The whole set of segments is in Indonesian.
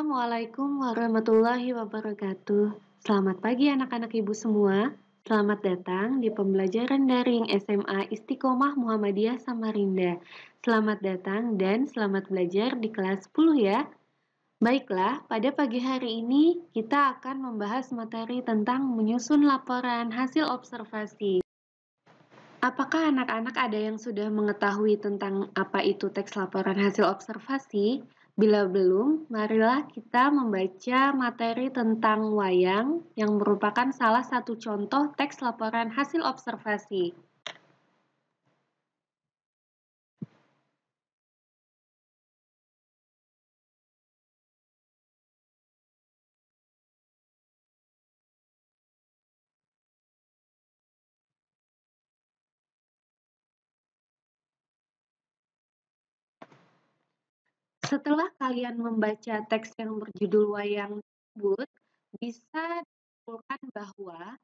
Assalamualaikum warahmatullahi wabarakatuh. Selamat pagi anak-anak ibu semua. Selamat datang di pembelajaran daring SMA Istiqomah Muhammadiyah Samarinda. Selamat datang dan selamat belajar di kelas 10 ya. Baiklah, pada pagi hari ini kita akan membahas materi tentang menyusun laporan hasil observasi. Apakah anak-anak ada yang sudah mengetahui tentang apa itu teks laporan hasil observasi? Bila belum, marilah kita membaca materi tentang wayang yang merupakan salah satu contoh teks laporan hasil observasi. Setelah kalian membaca teks yang berjudul wayang tersebut, bisa disimpulkan bahwa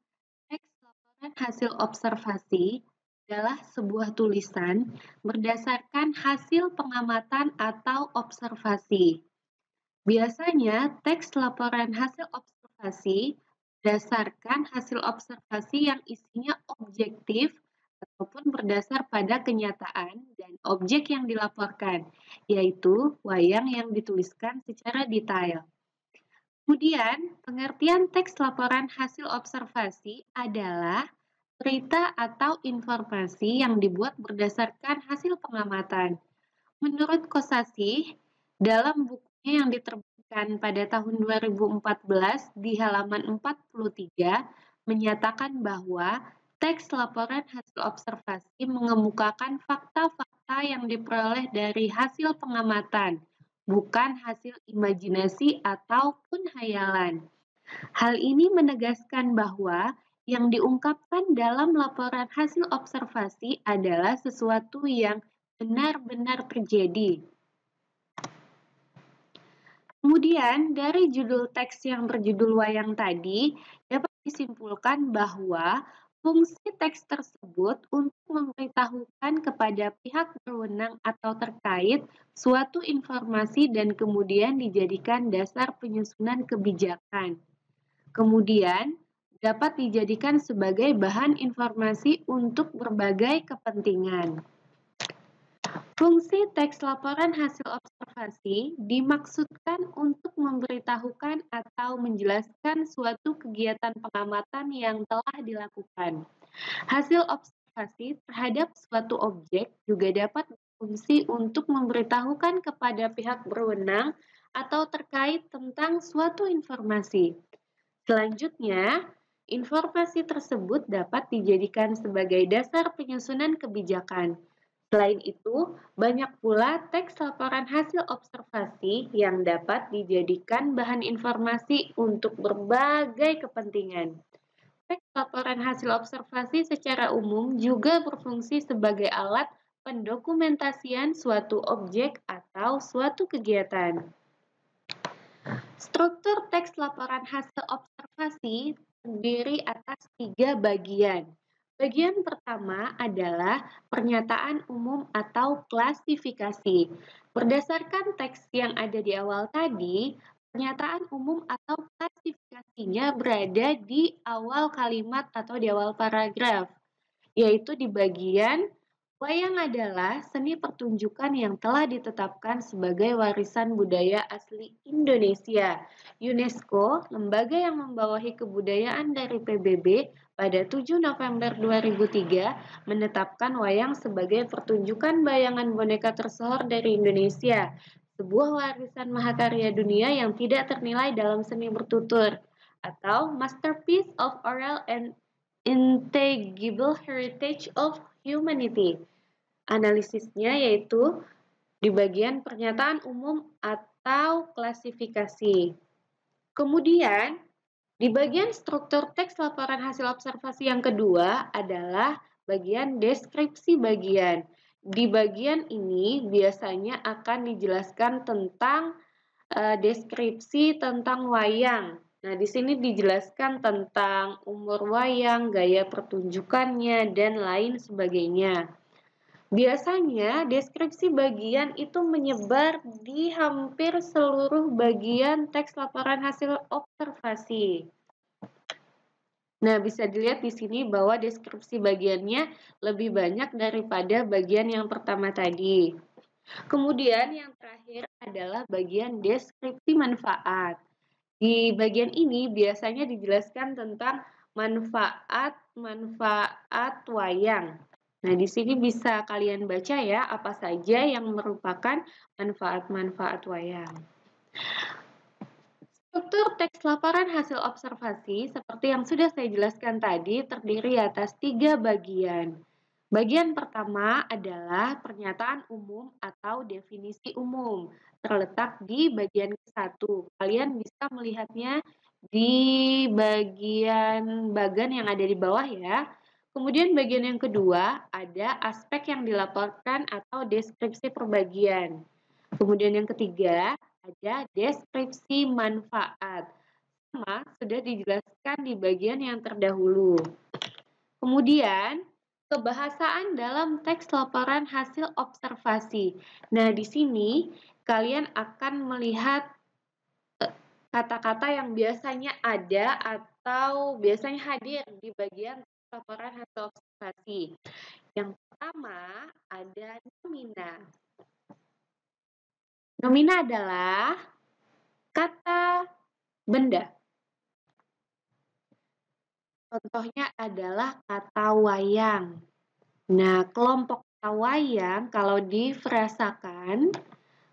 teks laporan hasil observasi adalah sebuah tulisan berdasarkan hasil pengamatan atau observasi. Biasanya, teks laporan hasil observasi berdasarkan hasil observasi yang isinya objektif ataupun berdasar pada kenyataan dan objek yang dilaporkan, yaitu wayang yang dituliskan secara detail. Kemudian, pengertian teks laporan hasil observasi adalah berita atau informasi yang dibuat berdasarkan hasil pengamatan. Menurut Kosasih, dalam bukunya yang diterbitkan pada tahun 2014 di halaman 43, menyatakan bahwa teks laporan hasil observasi mengemukakan fakta-fakta yang diperoleh dari hasil pengamatan, bukan hasil imajinasi ataupun hayalan. Hal ini menegaskan bahwa yang diungkapkan dalam laporan hasil observasi adalah sesuatu yang benar-benar terjadi. Kemudian, dari judul teks yang berjudul wayang tadi, dapat disimpulkan bahwa fungsi teks tersebut untuk memberitahukan kepada pihak berwenang atau terkait suatu informasi dan kemudian dijadikan dasar penyusunan kebijakan. Kemudian, dapat dijadikan sebagai bahan informasi untuk berbagai kepentingan. Fungsi teks laporan hasil observasi dimaksudkan untuk memberitahukan atau menjelaskan suatu kegiatan pengamatan yang telah dilakukan. Hasil observasi terhadap suatu objek juga dapat berfungsi untuk memberitahukan kepada pihak berwenang atau terkait tentang suatu informasi. Selanjutnya, informasi tersebut dapat dijadikan sebagai dasar penyusunan kebijakan. Selain itu, banyak pula teks laporan hasil observasi yang dapat dijadikan bahan informasi untuk berbagai kepentingan. Teks laporan hasil observasi secara umum juga berfungsi sebagai alat pendokumentasian suatu objek atau suatu kegiatan. Struktur teks laporan hasil observasi terdiri atas 3 bagian. Bagian pertama adalah pernyataan umum atau klasifikasi. Berdasarkan teks yang ada di awal tadi, pernyataan umum atau klasifikasinya berada di awal kalimat atau di awal paragraf, yaitu di bagian wayang adalah seni pertunjukan yang telah ditetapkan sebagai warisan budaya asli Indonesia. UNESCO, lembaga yang membawahi kebudayaan dari PBB, pada 7 November 2003 menetapkan wayang sebagai pertunjukan bayangan boneka tersohor dari Indonesia, sebuah warisan mahakarya dunia yang tidak ternilai dalam seni bertutur, atau Masterpiece of Oral and Intangible Heritage of Humanity. Analisisnya yaitu di bagian pernyataan umum atau klasifikasi. Kemudian, di bagian struktur teks laporan hasil observasi yang kedua adalah bagian deskripsi bagian. Di bagian ini biasanya akan dijelaskan tentang deskripsi tentang wayang. Nah, di sini dijelaskan tentang umur wayang, gaya pertunjukannya, dan lain sebagainya. Biasanya deskripsi bagian itu menyebar di hampir seluruh bagian teks laporan hasil observasi. Nah, bisa dilihat di sini bahwa deskripsi bagiannya lebih banyak daripada bagian yang pertama tadi. Kemudian yang terakhir adalah bagian deskripsi manfaat. Di bagian ini biasanya dijelaskan tentang manfaat-manfaat wayang. Nah, di sini bisa kalian baca ya apa saja yang merupakan manfaat-manfaat wayang. Struktur teks laporan hasil observasi seperti yang sudah saya jelaskan tadi terdiri atas 3 bagian. Bagian pertama adalah pernyataan umum atau definisi umum, terletak di bagian ke-1. Kalian bisa melihatnya di bagian yang ada di bawah ya. Kemudian bagian yang kedua ada aspek yang dilaporkan atau deskripsi perbagian. Kemudian yang ketiga ada deskripsi manfaat. Sama sudah dijelaskan di bagian yang terdahulu. Kemudian kebahasaan dalam teks laporan hasil observasi. Nah, di sini kalian akan melihat kata-kata yang biasanya ada atau biasanya hadir di bagian laporan hasil observasi. Yang pertama ada nomina. Nomina adalah kata benda. Contohnya adalah kata wayang. Nah, kelompok kata wayang kalau difrasakan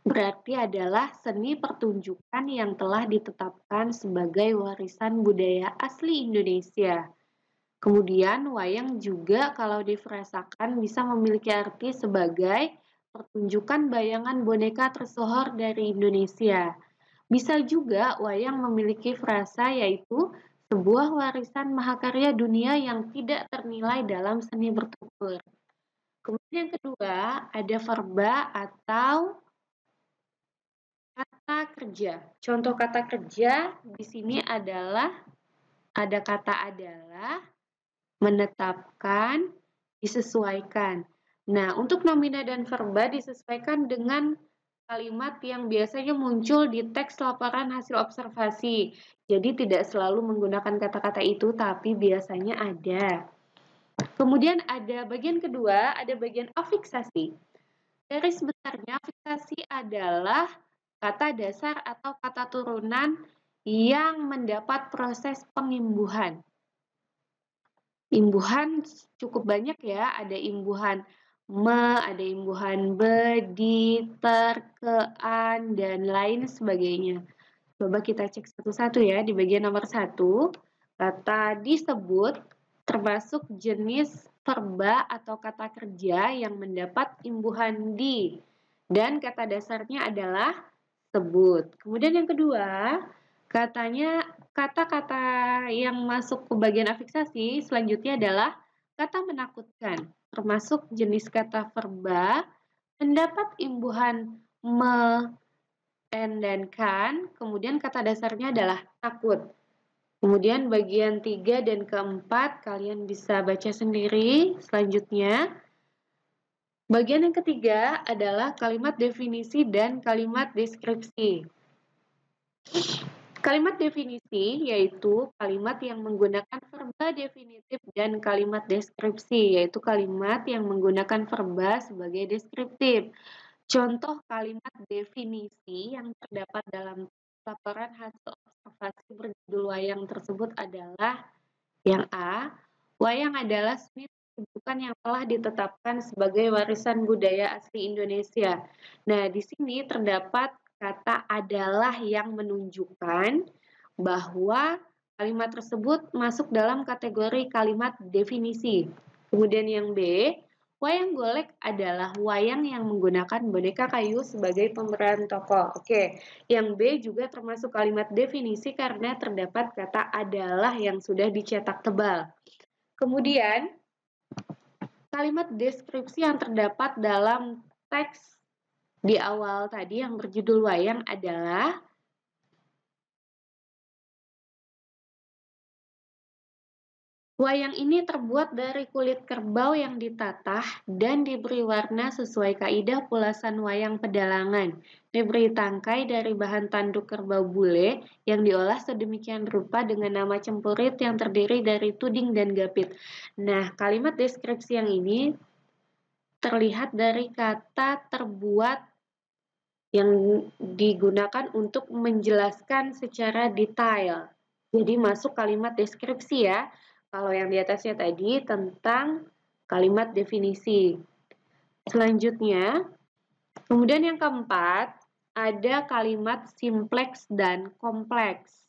berarti adalah seni pertunjukan yang telah ditetapkan sebagai warisan budaya asli Indonesia. Kemudian wayang juga kalau difrasakan bisa memiliki arti sebagai pertunjukan bayangan boneka tersohor dari Indonesia. Bisa juga wayang memiliki frasa yaitu sebuah warisan mahakarya dunia yang tidak ternilai dalam seni bertutur. Kemudian yang kedua ada verba atau kata kerja. Contoh kata kerja di sini adalah ada kata adalah, menetapkan, disesuaikan. Nah, untuk nomina dan verba disesuaikan dengan kalimat yang biasanya muncul di teks laporan hasil observasi. Jadi tidak selalu menggunakan kata-kata itu, tapi biasanya ada. Kemudian ada bagian kedua, ada bagian afiksasi. Garis besarnya afiksasi adalah kata dasar atau kata turunan yang mendapat proses pengimbuhan. Imbuhan cukup banyak ya, ada imbuhan ada imbuhan di, ter, ke, an, dan lain sebagainya. Coba kita cek satu-satu ya, di bagian nomor 1, kata disebut termasuk jenis verba atau kata kerja yang mendapat imbuhan di, dan kata dasarnya adalah sebut. Kemudian yang kedua, katanya kata-kata yang masuk ke bagian afiksasi selanjutnya adalah kata menakutkan, termasuk jenis kata verba, mendapat imbuhan me, en, dan kan, kemudian kata dasarnya adalah takut. Kemudian bagian 3 dan keempat kalian bisa baca sendiri. Selanjutnya, bagian yang ketiga adalah kalimat definisi dan kalimat deskripsi. Kalimat definisi yaitu kalimat yang menggunakan verba definitif dan kalimat deskripsi, yaitu kalimat yang menggunakan verba sebagai deskriptif. Contoh kalimat definisi yang terdapat dalam laporan hasil observasi berjudul wayang tersebut adalah yang A, wayang adalah seni pertunjukan yang telah ditetapkan sebagai warisan budaya asli Indonesia. Nah, di sini terdapat kata adalah yang menunjukkan bahwa kalimat tersebut masuk dalam kategori kalimat definisi. Kemudian yang B, wayang golek adalah wayang yang menggunakan boneka kayu sebagai pemeran tokoh. Oke, yang B juga termasuk kalimat definisi karena terdapat kata adalah yang sudah dicetak tebal. Kemudian, kalimat deskripsi yang terdapat dalam teks di awal tadi yang berjudul wayang adalah Wayang ini terbuat dari kulit kerbau yang ditatah dan diberi warna sesuai kaidah pulasan wayang pedalangan. Diberi tangkai dari bahan tanduk kerbau bule yang diolah sedemikian rupa dengan nama cempurit yang terdiri dari tuding dan gapit. Nah, kalimat deskripsi yang ini terlihat dari kata terbuat yang digunakan untuk menjelaskan secara detail. Jadi masuk kalimat deskripsi ya. Kalau yang di atasnya tadi tentang kalimat definisi. Selanjutnya, kemudian yang keempat, ada kalimat simpleks dan kompleks.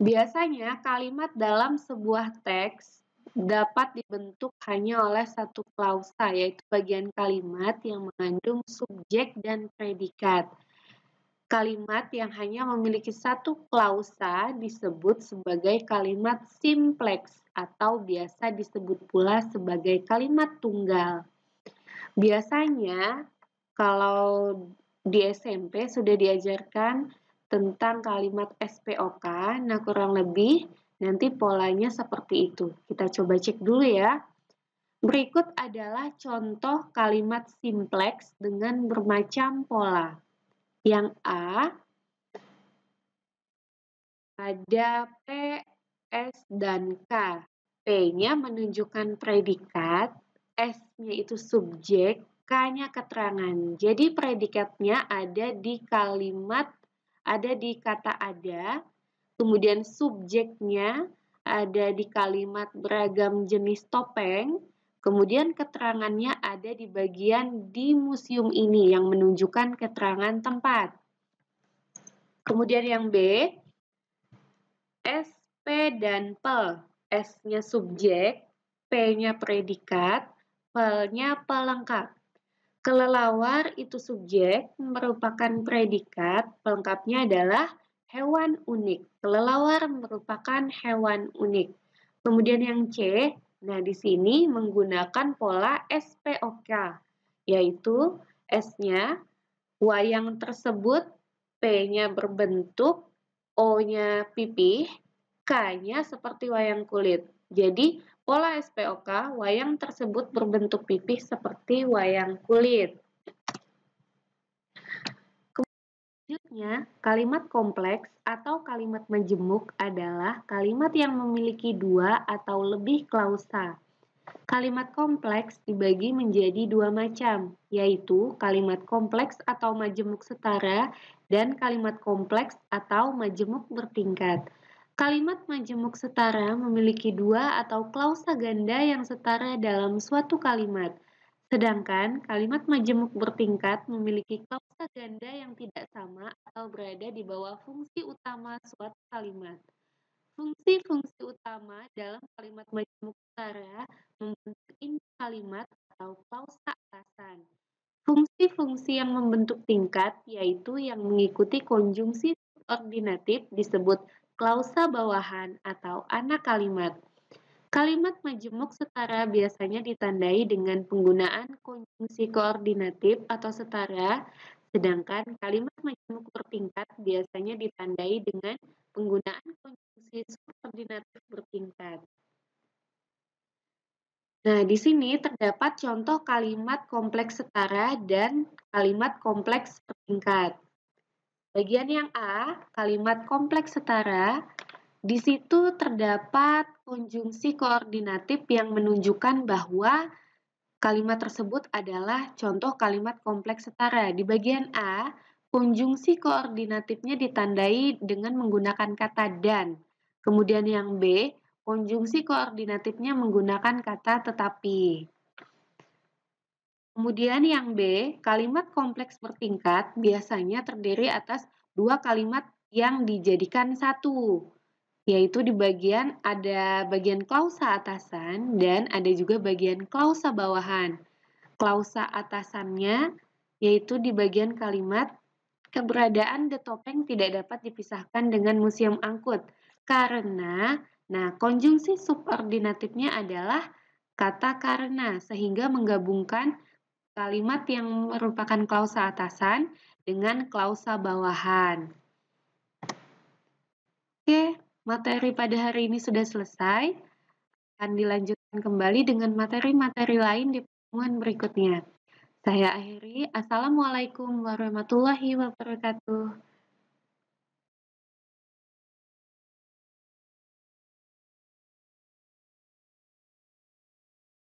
Biasanya kalimat dalam sebuah teks dapat dibentuk hanya oleh satu klausa, yaitu bagian kalimat yang mengandung subjek dan predikat. Kalimat yang hanya memiliki satu klausa disebut sebagai kalimat simpleks atau biasa disebut pula sebagai kalimat tunggal. Biasanya kalau di SMP sudah diajarkan tentang kalimat SPOK, nah kurang lebih nanti polanya seperti itu. Kita coba cek dulu ya. Berikut adalah contoh kalimat simpleks dengan bermacam pola. Yang A, ada P, S, dan K. P-nya menunjukkan predikat, S-nya itu subjek, K-nya keterangan. Jadi predikatnya ada di kalimat, ada di kata ada, kemudian subjeknya ada di kalimat beragam jenis topeng, kemudian keterangannya ada di bagian di museum ini yang menunjukkan keterangan tempat. Kemudian yang B, S, P, dan pel. S-nya subjek, P-nya predikat, pel-nya pelengkap. Kelelawar itu subjek, merupakan predikat, pelengkapnya adalah hewan unik. Kelelawar merupakan hewan unik. Kemudian yang C, nah di sini menggunakan pola SPOK, yaitu S-nya wayang tersebut, P-nya berbentuk, O-nya pipih, K-nya seperti wayang kulit. Jadi, pola SPOK, wayang tersebut berbentuk pipih seperti wayang kulit. Selanjutnya, kalimat kompleks atau kalimat majemuk adalah kalimat yang memiliki dua atau lebih klausa. Kalimat kompleks dibagi menjadi dua macam, yaitu kalimat kompleks atau majemuk setara dan kalimat kompleks atau majemuk bertingkat. Kalimat majemuk setara memiliki dua atau klausa ganda yang setara dalam suatu kalimat, sedangkan kalimat majemuk bertingkat memiliki klausa ganda yang tidak sama atau berada di bawah fungsi utama suatu kalimat. Fungsi-fungsi utama dalam kalimat majemuk setara membentuk inti kalimat atau klausa atasan. Fungsi-fungsi yang membentuk tingkat yaitu yang mengikuti konjungsi subordinatif disebut klausa bawahan atau anak kalimat. Kalimat majemuk setara biasanya ditandai dengan penggunaan konjungsi koordinatif atau setara, sedangkan kalimat majemuk bertingkat biasanya ditandai dengan penggunaan konjungsi subordinatif bertingkat. Nah, di sini terdapat contoh kalimat kompleks setara dan kalimat kompleks bertingkat. Bagian yang A, kalimat kompleks setara, di situ terdapat konjungsi koordinatif yang menunjukkan bahwa kalimat tersebut adalah contoh kalimat kompleks setara. Di bagian A, konjungsi koordinatifnya ditandai dengan menggunakan kata dan. Kemudian yang B, konjungsi koordinatifnya menggunakan kata tetapi. Kemudian yang B, kalimat kompleks bertingkat biasanya terdiri atas dua kalimat yang dijadikan satu, yaitu di bagian ada bagian klausa atasan dan ada juga bagian klausa bawahan. Klausa atasannya yaitu di bagian kalimat keberadaan The Topeng tidak dapat dipisahkan dengan Museum Angkut karena konjungsi subordinatifnya adalah kata karena sehingga menggabungkan kalimat yang merupakan klausa atasan dengan klausa bawahan. Oke, Materi pada hari ini sudah selesai, akan dilanjutkan kembali dengan materi-materi lain di pertemuan berikutnya. Saya akhiri, Assalamualaikum warahmatullahi wabarakatuh.